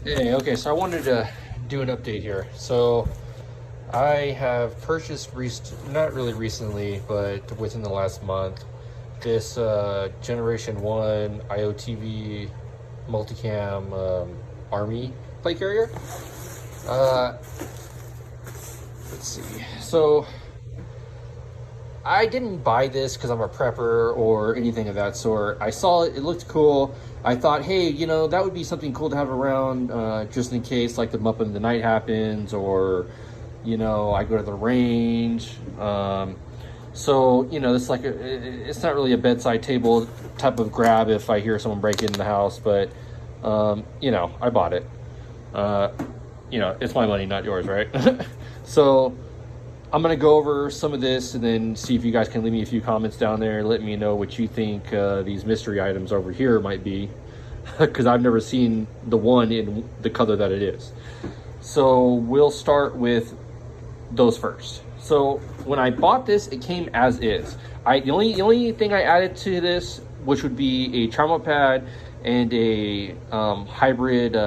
Hey, okay, so I wanted to do an update here. So I have purchased, not really recently, but within the last month, this Generation 1 IOTV multicam Army plate carrier. Let's see. So I didn't buy this because I'm a prepper or anything of that sort. I saw it, it looked cool. I thought, hey, you know, that would be something cool to have around just in case like the bump in the night happens, or, you know, I go to the range. So, you know, it's like, it's not really a bedside table type of grab if I hear someone break into the house, but, you know, I bought it. You know, it's my money, not yours, right? So I'm going to go over some of this and then see if you guys can leave me a few comments down there. Let me know what you think these mystery items over here might be, because I've never seen the one in the color that it is. So we'll start with those first. So when I bought this, it came as is. The only thing I added to this, which would be a trauma pad and a hybrid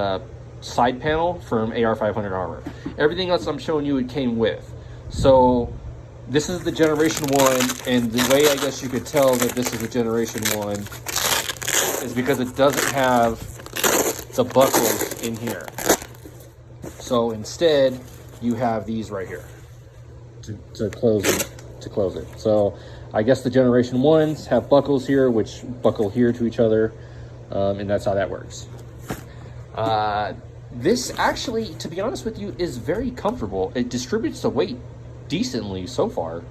side panel from AR-500 armor. Everything else I'm showing you, it came with. So this is the Generation 1, and the way I guess you could tell that this is the Generation 1 is because it doesn't have the buckles in here. So instead, you have these right here to close it. So I guess the Generation 1s have buckles here, which buckle here to each other, and that's how that works. This actually, to be honest with you, is very comfortable. It distributes the weight decently so far.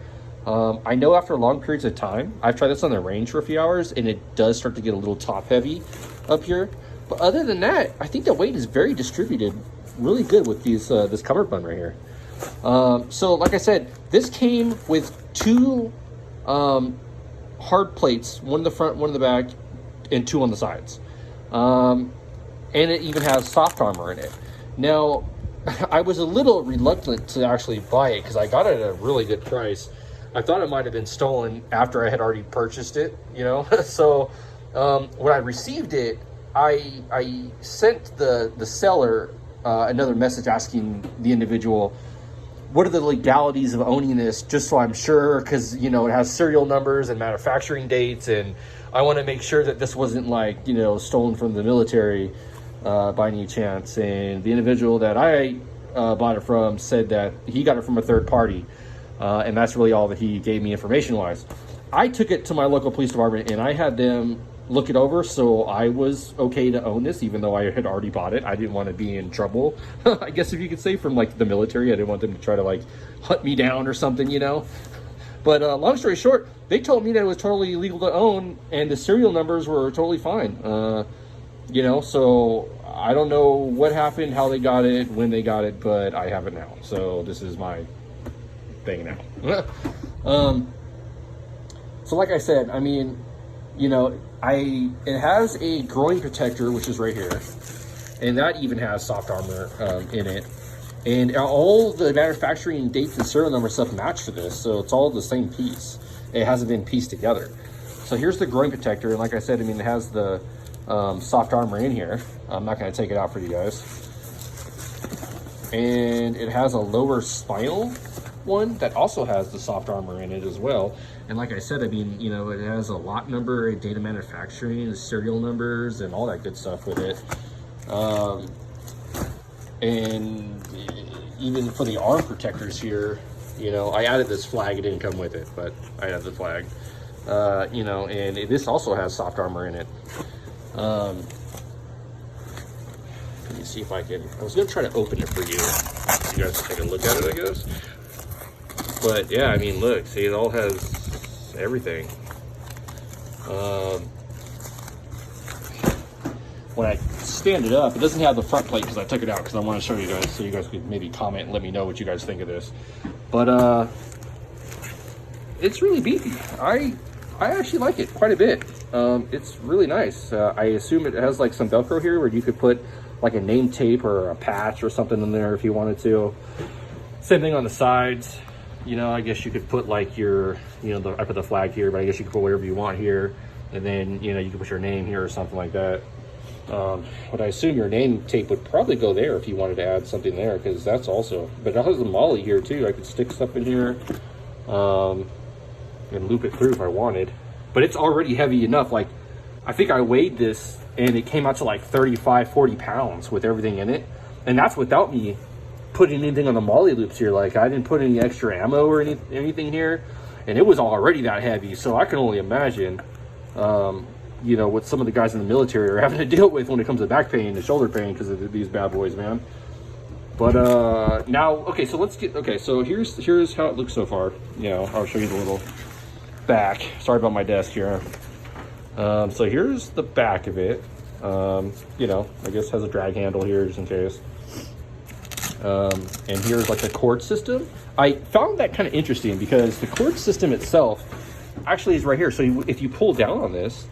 I know after long periods of time, I've tried this on the range for a few hours, and it does start to get a little top heavy up here. But other than that, I think the weight is very distributed, really good with these this cummerbund right here. So like I said, this came with two hard plates, one in the front, one in the back, and two on the sides. And it even has soft armor in it. Now, I was a little reluctant to actually buy it because I got it at a really good price. I thought it might have been stolen after I had already purchased it, you know? So when I received it, I sent the seller another message asking the individual, what are the legalities of owning this, just so I'm sure, because, you know, it has serial numbers and manufacturing dates, and I want to make sure that this wasn't like, you know, stolen from the military by any chance. And the individual that I bought it from said that he got it from a third party, and that's really all that he gave me information wise. I took it to my local police department and I had them look it over, so I was okay to own this even though I had already bought it. I didn't want to be in trouble, I guess if you could say, from like the military. I didn't want them to try to like hunt me down or something, you know. But long story short, they told me that it was totally legal to own and the serial numbers were totally fine. You know, so I don't know what happened, how they got it, when they got it, but I have it now. So this is my thing now. So like I said, I mean, you know, it has a groin protector, which is right here, and that even has soft armor in it. And all the manufacturing dates and serial number stuff match for this, so it's all the same piece. It hasn't been pieced together. So here's the groin protector, and like I said, I mean, it has the soft armor in here. I'm not going to take it out for you guys. And it has a lower spinal one that also has the soft armor in it as well. And like I said, I mean, you know, it has a lot number, a data manufacturing, the serial numbers, and all that good stuff with it. And even for the arm protectors here, you know, I added this flag. It didn't come with it, but I added the flag. You know, and this also has soft armor in it. Let me see if I can. I was gonna try to open it for you, so you guys can take a look at it, I guess. But yeah, I mean, look, see, it all has everything. When I stand it up, it doesn't have the front plate because I took it out because I want to show you guys, so you guys could maybe comment and let me know what you guys think of this. But it's really beefy. I actually like it quite a bit. It's really nice. I assume it has like some Velcro here where you could put like a name tape or a patch or something in there if you wanted to. Same thing on the sides. You know, I guess you could put like your, you know, I put the flag here, but I guess you could put whatever you want here. And then, you know, you can put your name here or something like that. But I assume your name tape would probably go there if you wanted to add something there, because that's also, but it has a molly here too. I could stick stuff in here and loop it through if I wanted. But it's already heavy enough. Like, I think I weighed this and it came out to like 35-40 pounds with everything in it, and that's without me putting anything on the molly loops here. Like, I didn't put any extra ammo or anything here, and it was already that heavy. So I can only imagine you know, what some of the guys in the military are having to deal with when it comes to back pain and shoulder pain because of these bad boys, man. But now, okay, so let's get, okay, so here's how it looks so far. You know, I'll show you the little back. Sorry about my desk here. So here's the back of it. You know, I guess has a drag handle here just in case. And here's like the cord system. I found that kind of interesting because the cord system itself actually is right here. So if you pull down on this,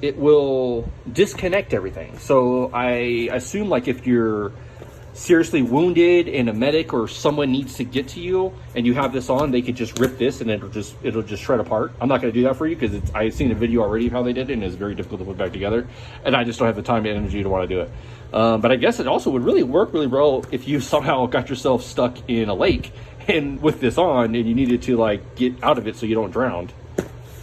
it will disconnect everything. So I assume, like, if you're seriously wounded and a medic or someone needs to get to you and you have this on, they could just rip this and it'll just shred apart. I'm not going to do that for you because I've seen a video already of how they did it, and it's very difficult to put back together, and I just don't have the time and energy to want to do it. But I guess it also would really work really well if you somehow got yourself stuck in a lake and with this on and you needed to, like, get out of it so you don't drown.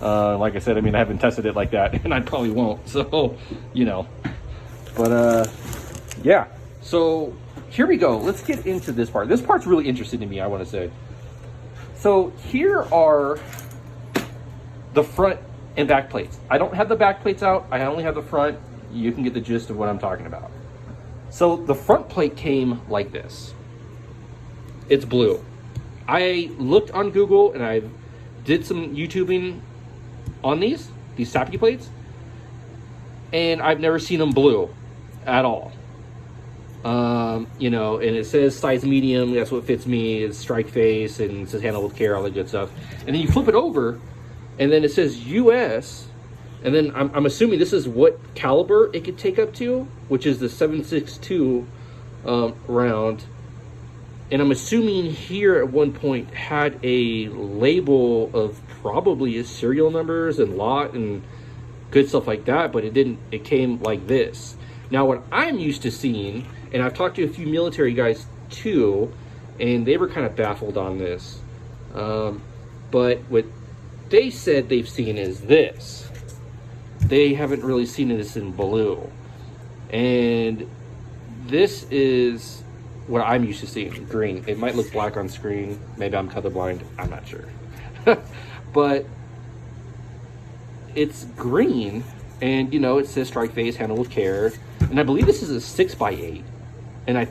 Like I said, I mean, I haven't tested it like that, and I probably won't, so, you know. But yeah, so here we go. Let's get into this part. This part's really interesting to me, I want to say. So here are the front and back plates. I don't have the back plates out. I only have the front. You can get the gist of what I'm talking about. So the front plate came like this. It's blue. I looked on Google and I did some YouTubing on these SAPI plates, and I've never seen them blue at all. You know, and it says size medium, that's what fits me. It's strike face, and it says handle with care, all that good stuff. And then you flip it over, and then it says US, and then I'm assuming this is what caliber it could take up to, which is the 7.62 round. And I'm assuming here at one point had a label of probably his serial numbers and lot and good stuff like that, but it didn't. It came like this. Now, what I'm used to seeing, and I've talked to a few military guys too, and they were kind of baffled on this. But what they said they've seen is this. They haven't really seen this in blue. And this is what I'm used to seeing, green. It might look black on screen. Maybe I'm colorblind. I'm not sure. But it's green, and, you know, it says strike phase, handle with care. And I believe this is a 6x8. And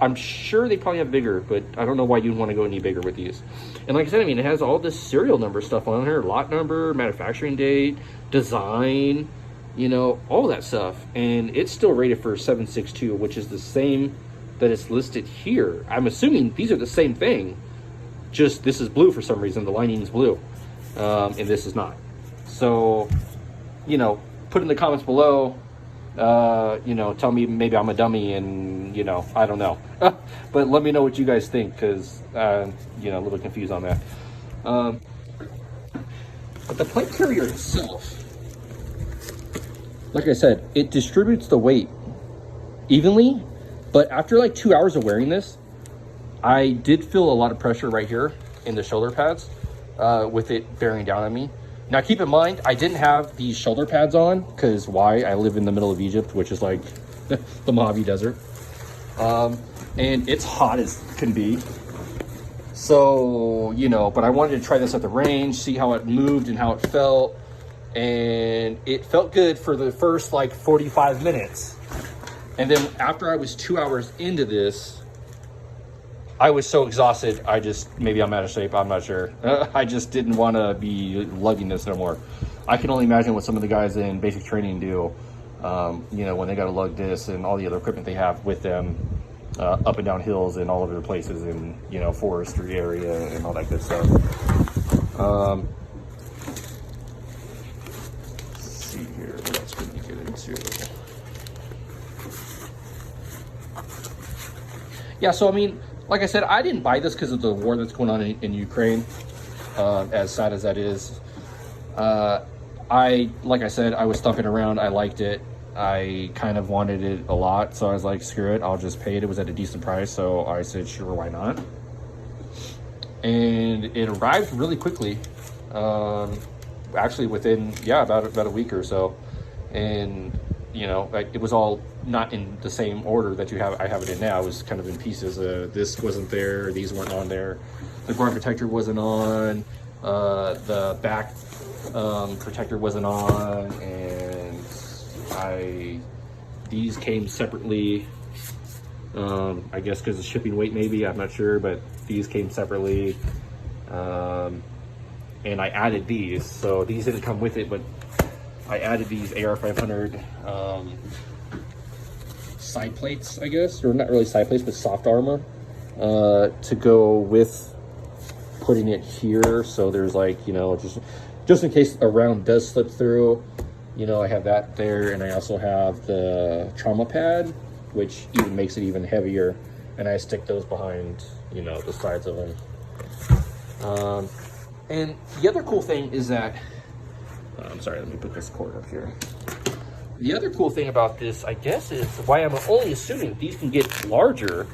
I'm sure they probably have bigger, but I don't know why you'd want to go any bigger with these. And like I said, I mean, it has all this serial number stuff on here, lot number, manufacturing date, design, you know, all that stuff. And it's still rated for 7.62, which is the same that it's listed here. I'm assuming these are the same thing, just this is blue for some reason. The lining is blue, and this is not. So, you know, put in the comments below, you know, tell me maybe I'm a dummy, and, you know, I don't know. But let me know what you guys think, because, you know, a little confused on that. But the plate carrier itself, like I said, it distributes the weight evenly. But after like 2 hours of wearing this, I did feel a lot of pressure right here in the shoulder pads with it bearing down on me. Now, keep in mind, I didn't have these shoulder pads on because why? I live in the middle of Egypt, which is like the Mojave Desert. And it's hot as can be. So, you know, but I wanted to try this at the range, see how it moved and how it felt. And it felt good for the first like 45 minutes. And then after I was 2 hours into this, I was so exhausted. Maybe I'm out of shape, I'm not sure. I just didn't want to be lugging this no more. I can only imagine what some of the guys in basic training do, you know, when they got to lug this and all the other equipment they have with them up and down hills and all over the places in, you know, forestry area and all that good stuff. Let's see here, what else can we get into? Yeah, so I mean, like I said, I didn't buy this because of the war that's going on in Ukraine, as sad as that is. Like I said, I was thumping around. I liked it. I kind of wanted it a lot, so I was like, screw it, I'll just pay it. It was at a decent price, so I said, sure, why not? And it arrived really quickly, actually within, yeah, about a week or so. And you know, like, it was all not in the same order that I have it in now. It was kind of in pieces. This wasn't there, these weren't on there, the guard protector wasn't on, the back protector wasn't on, and these came separately. I guess because of shipping weight, maybe, I'm not sure, but these came separately. And I added these, so these didn't come with it, but I added these AR500 side plates, I guess, or not really side plates, but soft armor, to go with putting it here. So there's, like, you know, just in case a round does slip through, you know, I have that there. And I also have the trauma pad, which even makes it even heavier, and I stick those behind, you know, the sides of them. And the other cool thing is that, I'm sorry, let me put this cord up here. The other cool thing about this, I guess, is why I'm only assuming these can get larger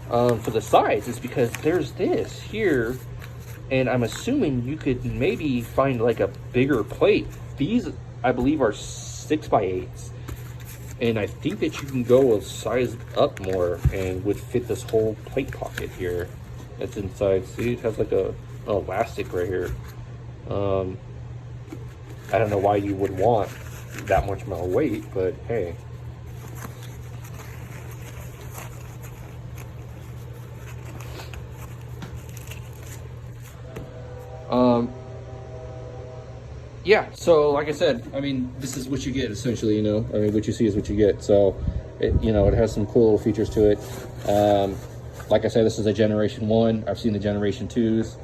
for the size, is because there's this here, and I'm assuming you could maybe find like a bigger plate. These, I believe, are 6x8s, and I think that you can go a size up more and would fit this whole plate pocket here that's inside. See, it has like a elastic right here. I don't know why you would want that much more weight, but hey. Yeah, so like I said, I mean, this is what you get essentially, you know. I mean, what you see is what you get. So, you know, it has some cool little features to it. Like I said, this is a Generation 1. I've seen the Generation 2s.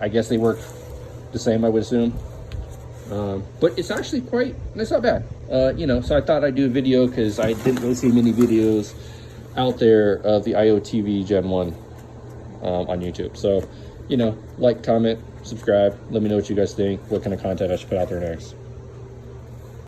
I guess they work the same, I would assume. But it's actually it's not bad. You know, so I thought I'd do a video because I didn't really see many videos out there of the IOTV Gen 1 on YouTube. So, you know, like, comment, subscribe, let me know what you guys think, what kind of content I should put out there next.